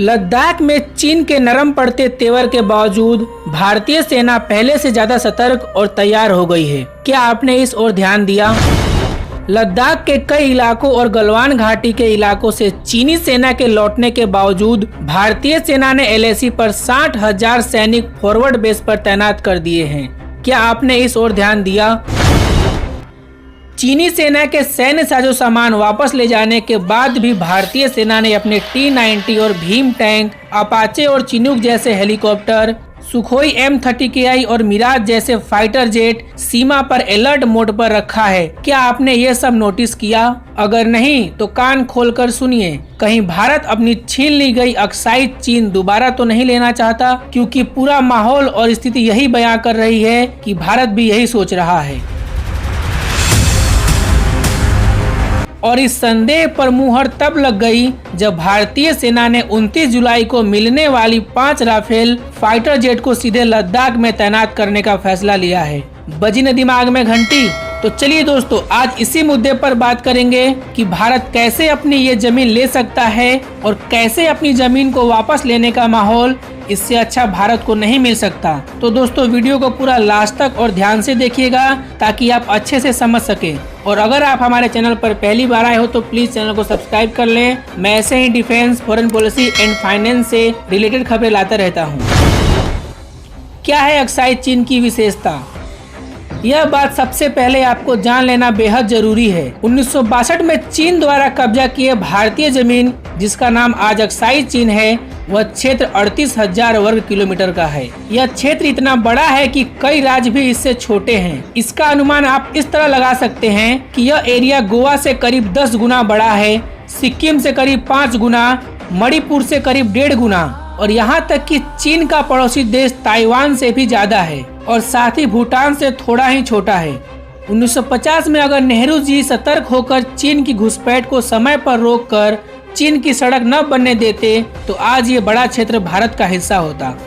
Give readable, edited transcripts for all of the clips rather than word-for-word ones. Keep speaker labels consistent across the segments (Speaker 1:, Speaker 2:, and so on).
Speaker 1: लद्दाख में चीन के नरम पड़ते तेवर के बावजूद भारतीय सेना पहले से ज्यादा सतर्क और तैयार हो गई है। क्या आपने इस ओर ध्यान दिया? लद्दाख के कई इलाकों और गलवान घाटी के इलाकों से चीनी सेना के लौटने के बावजूद भारतीय सेना ने LAC पर 60,000 सैनिक फॉरवर्ड बेस पर तैनात कर दिए हैं। क्या आपने इस ओर ध्यान दिया? चीनी सेना के सैन्य साजो सामान वापस ले जाने के बाद भी भारतीय सेना ने अपने T-90 और भीम टैंक, अपाचे और चिनूक जैसे हेलीकॉप्टर, सुखोई M30KI और मिराज जैसे फाइटर जेट सीमा पर अलर्ट मोड पर रखा है। क्या आपने ये सब नोटिस किया? अगर नहीं तो कान खोलकर सुनिए। कहीं भारत अपनी छीन ली गई अक्साई चीन दोबारा तो नहीं लेना चाहता, क्योंकि पूरा माहौल और स्थिति यही बयां कर रही है कि भारत भी यही सोच रहा है। और इस संदेह पर मुहर तब लग गई जब भारतीय सेना ने 29 जुलाई को मिलने वाली 5 राफेल फाइटर जेट को सीधे लद्दाख में तैनात करने का फैसला लिया है। बजी न दिमाग में घंटी। तो चलिए दोस्तों, आज इसी मुद्दे पर बात करेंगे कि भारत कैसे अपनी ये जमीन ले सकता है और कैसे अपनी जमीन को वापस लेने का माहौल इससे अच्छा भारत को नहीं मिल सकता। तो दोस्तों, वीडियो को पूरा लास्ट तक और ध्यान से देखिएगा ताकि आप अच्छे से समझ सकें। और अगर आप हमारे चैनल पर पहली बार आए हो तो प्लीज चैनल को सब्सक्राइब कर लें। मैं ऐसे ही defence, foreign policy and finance से रिलेटेड खबरें लाता रहता हूँ। क्या है अक्साई चीन की विशेषता? यह बात सबसे पहले आपको जान लेना बेहद जरूरी है। 1962 में चीन द्वारा कब्जा किए भारतीय जमीन, जिसका नाम आज अक्साई चीन है, वह क्षेत्र 38,000 वर्ग किलोमीटर का है। यह क्षेत्र इतना बड़ा है कि कई राज्य भी इससे छोटे हैं। इसका अनुमान आप इस तरह लगा सकते हैं कि यह एरिया गोवा से करीब 10 गुना बड़ा है, सिक्किम से करीब 5 गुना, मणिपुर से करीब 1.5 गुना और यहाँ तक कि चीन का पड़ोसी देश ताइवान से भी ज्यादा है और साथ ही भूटान से थोड़ा ही छोटा है। 1950 में अगर नेहरू जी सतर्क होकर चीन की घुसपैठ को समय पर रोककर चीन की सड़क न बनने देते तो आज ये बड़ा क्षेत्र भारत का हिस्सा होता।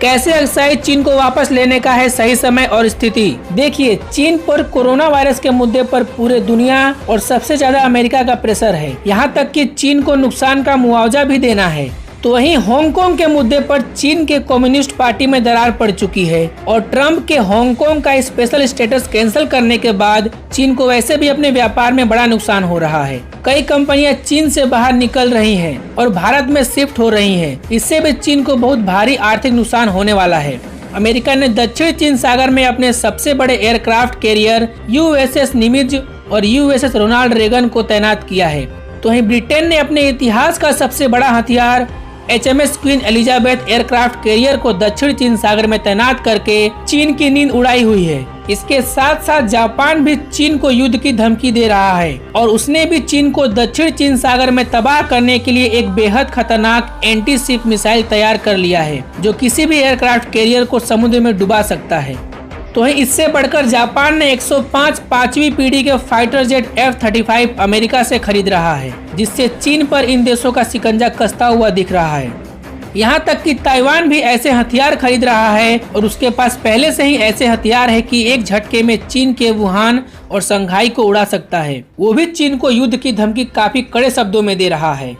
Speaker 1: कैसे अक्साई चीन को वापस लेने का है सही समय और स्थिति? देखिए, चीन पर कोरोना वायरस के मुद्दे पर पूरे दुनिया और सबसे ज्यादा अमेरिका का प्रेशर है। यहाँ तक कि चीन को नुकसान का मुआवजा भी देना है। तो वहीं हांगकांग के मुद्दे पर चीन के कम्युनिस्ट पार्टी में दरार पड़ चुकी है और ट्रम्प के हांगकांग का स्पेशल स्टेटस कैंसिल करने के बाद चीन को वैसे भी अपने व्यापार में बड़ा नुकसान हो रहा है। कई कंपनियां चीन से बाहर निकल रही हैं और भारत में शिफ्ट हो रही हैं। इससे भी चीन को बहुत भारी आर्थिक नुकसान होने वाला है। अमेरिका ने दक्षिण चीन सागर में अपने सबसे बड़े एयरक्राफ्ट कैरियर USS निमित्ज और USS रोनाल्ड रेगन को तैनात किया है। तो वहीं ब्रिटेन ने अपने इतिहास का सबसे बड़ा हथियार HMS queen Elizabeth aircraft carrier को दक्षिण चीन सागर में तैनात करके चीन की नींद उड़ाई हुई है। इसके साथ साथ जापान भी चीन को युद्ध की धमकी दे रहा है और उसने भी चीन को दक्षिण चीन सागर में तबाह करने के लिए एक बेहद खतरनाक एंटी शिप मिसाइल तैयार कर लिया है, जो किसी भी एयरक्राफ्ट कैरियर को समुद्र में डुबा सकता है। तो इससे बढ़कर जापान ने 105 पांचवी पीढ़ी के फाइटर जेट F-35 अमेरिका से खरीद रहा है, जिससे चीन पर इन देशों का शिकंजा कसता हुआ दिख रहा है। यहाँ तक कि ताइवान भी ऐसे हथियार खरीद रहा है और उसके पास पहले से ही ऐसे हथियार है कि एक झटके में चीन के वुहान और संघाई को उड़ा सकता है। वो भी चीन को युद्ध की धमकी काफी कड़े शब्दों में दे रहा है।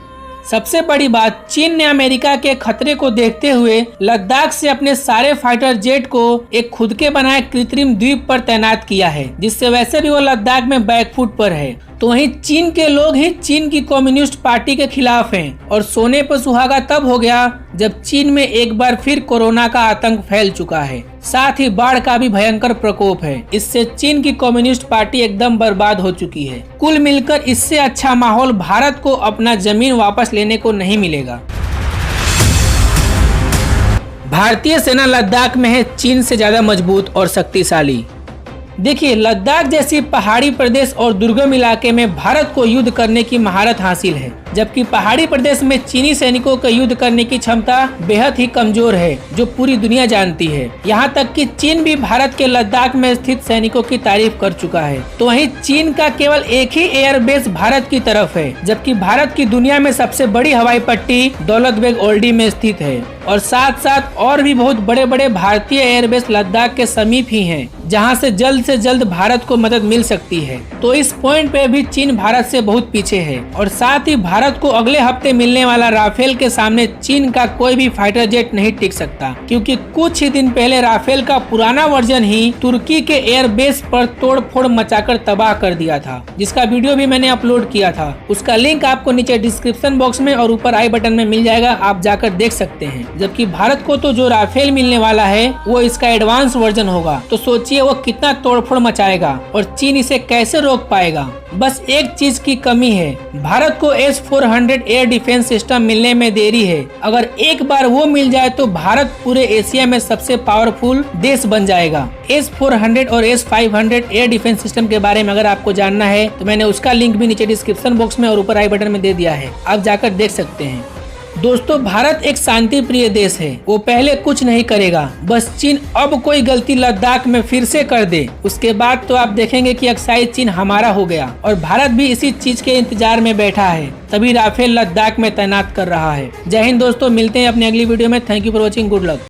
Speaker 1: सबसे बड़ी बात, चीन ने अमेरिका के खतरे को देखते हुए लद्दाख से अपने सारे फाइटर जेट को एक खुद के बनाए कृत्रिम द्वीप पर तैनात किया है, जिससे वैसे भी वो लद्दाख में बैकफुट पर है। तो वहीं चीन के लोग ही चीन की कम्युनिस्ट पार्टी के खिलाफ हैं और सोने पर सुहागा तब हो गया जब चीन में एक बार फिर कोरोना का आतंक फैल चुका है। साथ ही बाढ़ का भी भयंकर प्रकोप है। इससे चीन की कम्युनिस्ट पार्टी एकदम बर्बाद हो चुकी है। कुल मिलकर इससे अच्छा माहौल भारत को अपना जमीन वापस लेने को नहीं मिलेगा। भारतीय सेना लद्दाख में है चीन से ज्यादा मजबूत और शक्तिशाली। देखिए, लद्दाख जैसी पहाड़ी प्रदेश और दुर्गम इलाके में भारत को युद्ध करने की महारत हासिल है, जबकि पहाड़ी प्रदेश में चीनी सैनिकों का युद्ध करने की क्षमता बेहद ही कमजोर है, जो पूरी दुनिया जानती है। यहाँ तक कि चीन भी भारत के लद्दाख में स्थित सैनिकों की तारीफ कर चुका है। तो वहीं चीन का केवल एक ही एयरबेस भारत की तरफ है, जबकि भारत की दुनिया में सबसे बड़ी हवाई पट्टी दौलत बेग ओल्डी में स्थित है और साथ साथ और भी बहुत बड़े बड़े भारतीय एयरबेस लद्दाख के समीप ही हैं, जहां से जल्द भारत को मदद मिल सकती है। तो इस पॉइंट पे भी चीन भारत से बहुत पीछे है और साथ ही भारत को अगले हफ्ते मिलने वाला राफेल के सामने चीन का कोई भी फाइटर जेट नहीं टिक सकता, क्योंकि कुछ ही दिन पहले राफेल का पुराना वर्जन ही तुर्की के एयरबेस पर तोड़फोड़ मचाकर तबाह कर दिया था, जिसका वीडियो भी मैंने अपलोड किया था। उसका लिंक आपको नीचे डिस्क्रिप्शन बॉक्स में और ऊपर आई बटन में मिल जाएगा, आप जाकर देख सकते हैं। जबकि भारत को तो जो राफेल मिलने वाला है वो इसका एडवांस वर्जन होगा, तो सोचिए वो कितना तोड़फोड़ मचाएगा और चीन इसे कैसे रोक पाएगा। बस एक चीज की कमी है, भारत को S-400 एयर डिफेंस सिस्टम मिलने में देरी है। अगर एक बार वो मिल जाए तो भारत पूरे एशिया में सबसे पावरफुल देश बन जाएगा। S-400 और S-500 एयर डिफेंस सिस्टम के बारे में अगर आपको जानना है तो मैंने उसका लिंक भी नीचे डिस्क्रिप्शन बॉक्स में और ऊपर आई बटन में दे दिया है, आप जाकर देख सकते हैं। दोस्तों, भारत एक शांति प्रिय देश है, वो पहले कुछ नहीं करेगा। बस चीन अब कोई गलती लद्दाख में फिर से कर दे, उसके बाद तो आप देखेंगे कि अक्साई चीन हमारा हो गया और भारत भी इसी चीज के इंतजार में बैठा है, तभी राफेल लद्दाख में तैनात कर रहा है। जय हिंद दोस्तों, मिलते हैं अपनी अगली वीडियो में। Thank you for watching, good luck.